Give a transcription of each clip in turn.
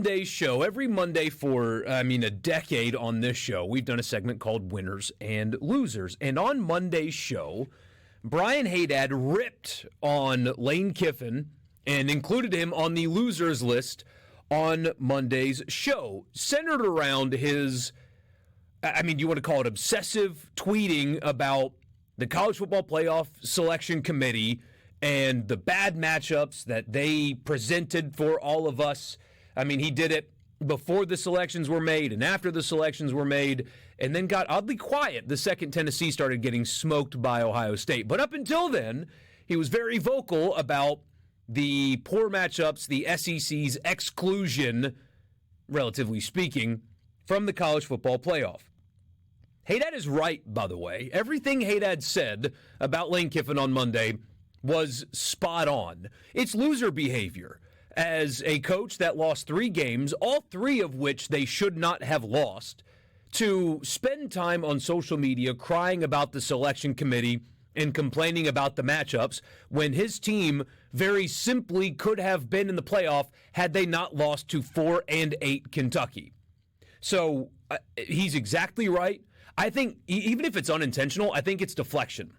Monday's show, every Monday for, a decade on this show, we've done a segment called Winners and Losers. And on Monday's show, Brian Haydad ripped on Lane Kiffin and included him on the losers list on Monday's show, centered around his, you want to call it obsessive tweeting about the College Football Playoff Selection Committee and the bad matchups that they presented for all of us. He did it before the selections were made and after the selections were made, and then got oddly quiet the second Tennessee started getting smoked by Ohio State. But up until then, he was very vocal about the poor matchups, the SEC's exclusion, relatively speaking, from the College Football Playoff. Haydad is right, by the way. Everything Haydad said about Lane Kiffin on Monday was spot on. It's loser behavior. As a coach that lost 3 games, all 3 of which they should not have lost, to spend time on social media crying about the selection committee and complaining about the matchups when his team very simply could have been in the playoff had they not lost to 4-8 Kentucky. So he's exactly right. I think even if it's unintentional, I think it's deflection.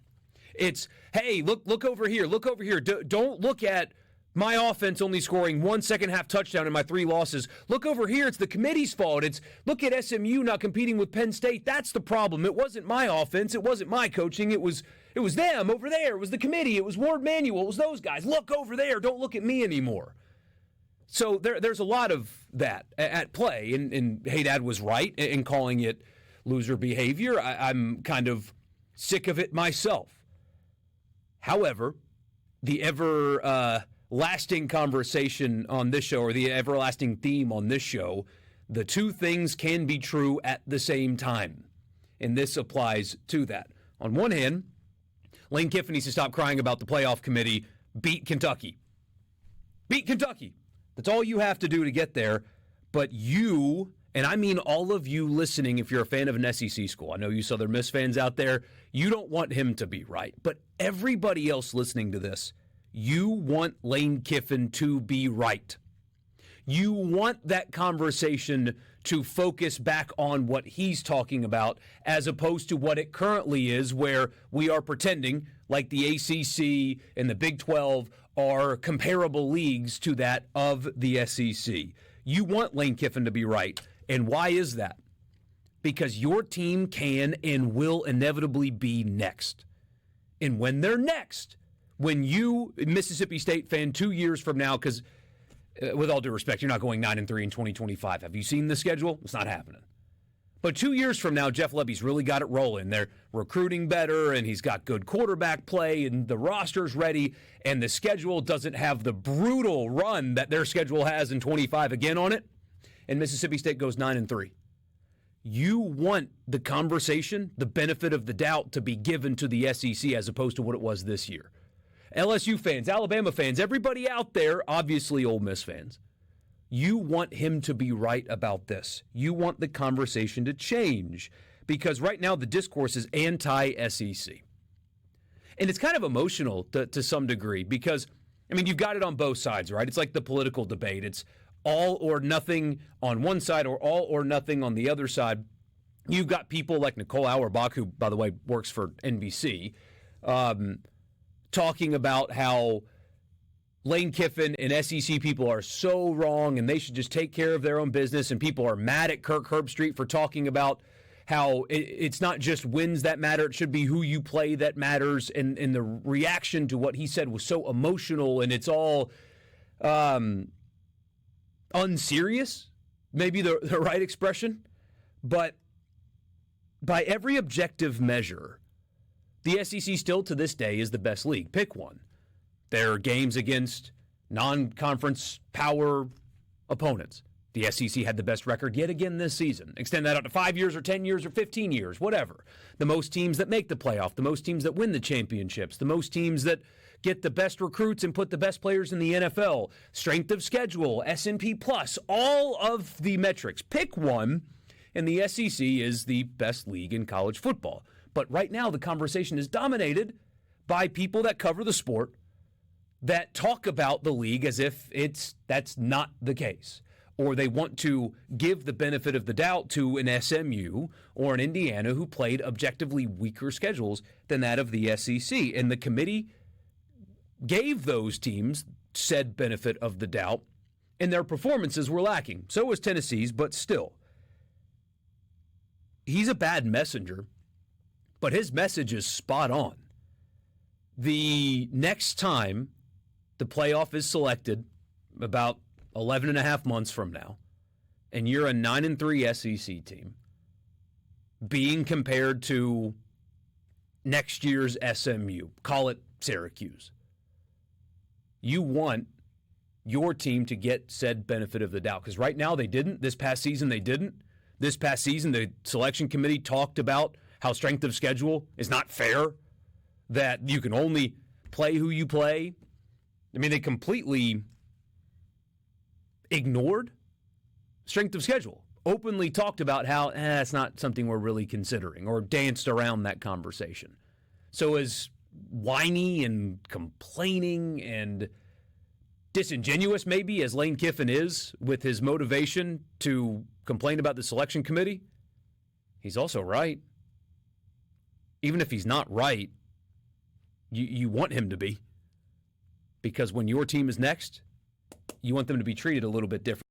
It's, hey, look over here. Look over here. Don't look at my offense only scoring 1 second-half touchdown in my 3 losses. Look over here. It's the committee's fault. Look at SMU not competing with Penn State. That's the problem. It wasn't my offense. It wasn't my coaching. It was them over there. It was the committee. It was Ward Manuel. It was those guys. Look over there. Don't look at me anymore. So there's a lot of that at play, and Haydad was right in calling it loser behavior. I'm kind of sick of it myself. However, the everlasting conversation on this show, or the everlasting theme on this show, the 2 things can be true at the same time. And this applies to that. On one hand, Lane Kiffin needs to stop crying about the playoff committee. Beat Kentucky. Beat Kentucky. That's all you have to do to get there. But you, and I mean all of you listening, if you're a fan of an SEC school, I know you Southern Miss fans out there, you don't want him to be right. But everybody else listening to this, you want Lane Kiffin to be right. You want that conversation to focus back on what he's talking about as opposed to what it currently is, where we are pretending like the ACC and the Big 12 are comparable leagues to that of the SEC. You want Lane Kiffin to be right. And why is that? Because your team can and will inevitably be next. And when they're next, when you, Mississippi State fan, 2 years from now, because with all due respect, you're not going 9-3 in 2025. Have you seen the schedule? It's not happening. But 2 years from now, Jeff Lebby's really got it rolling. They're recruiting better, and he's got good quarterback play, and the roster's ready, and the schedule doesn't have the brutal run that their schedule has in 25 again on it, and Mississippi State goes 9-3. You want the conversation, the benefit of the doubt, to be given to the SEC as opposed to what it was this year. LSU fans, Alabama fans, everybody out there, obviously Ole Miss fans, you want him to be right about this. You want the conversation to change because right now the discourse is anti-SEC. And it's kind of emotional to some degree because, you've got it on both sides, right? It's like the political debate. It's all or nothing on one side or all or nothing on the other side. You've got people like Nicole Auerbach, who, by the way, works for NBC, talking about how Lane Kiffin and SEC people are so wrong and they should just take care of their own business, and people are mad at Kirk Herbstreit for talking about how it's not just wins that matter, it should be who you play that matters, and the reaction to what he said was so emotional, and it's all unserious, maybe the right expression, but by every objective measure, the SEC still to this day is the best league. Pick one. There are games against non-conference power opponents. The SEC had the best record yet again this season. Extend that out to 5 years or 10 years or 15 years, whatever. The most teams that make the playoff, the most teams that win the championships, the most teams that get the best recruits and put the best players in the NFL, strength of schedule, S&P Plus, all of the metrics. Pick one, and the SEC is the best league in college football. But right now the conversation is dominated by people that cover the sport that talk about the league as if that's not the case. or they want to give the benefit of the doubt to an SMU or an Indiana who played objectively weaker schedules than that of the SEC. And the committee gave those teams said benefit of the doubt, and their performances were lacking. So was Tennessee's, but still. He's a bad messenger, but his message is spot on. The next time the playoff is selected, about 11 and a half months from now, and you're a 9-3 SEC team being compared to next year's SMU, call it Syracuse, you want your team to get said benefit of the doubt. Because right now they didn't. This past season they didn't. This past season the selection committee talked about how strength of schedule is not fair, that you can only play who you play. I mean, they completely ignored strength of schedule, openly talked about how it's not something we're really considering, or danced around that conversation. So as whiny and complaining and disingenuous maybe as Lane Kiffin is with his motivation to complain about the selection committee, he's also right. Even if he's not right, you want him to be. Because when your team is next, you want them to be treated a little bit different.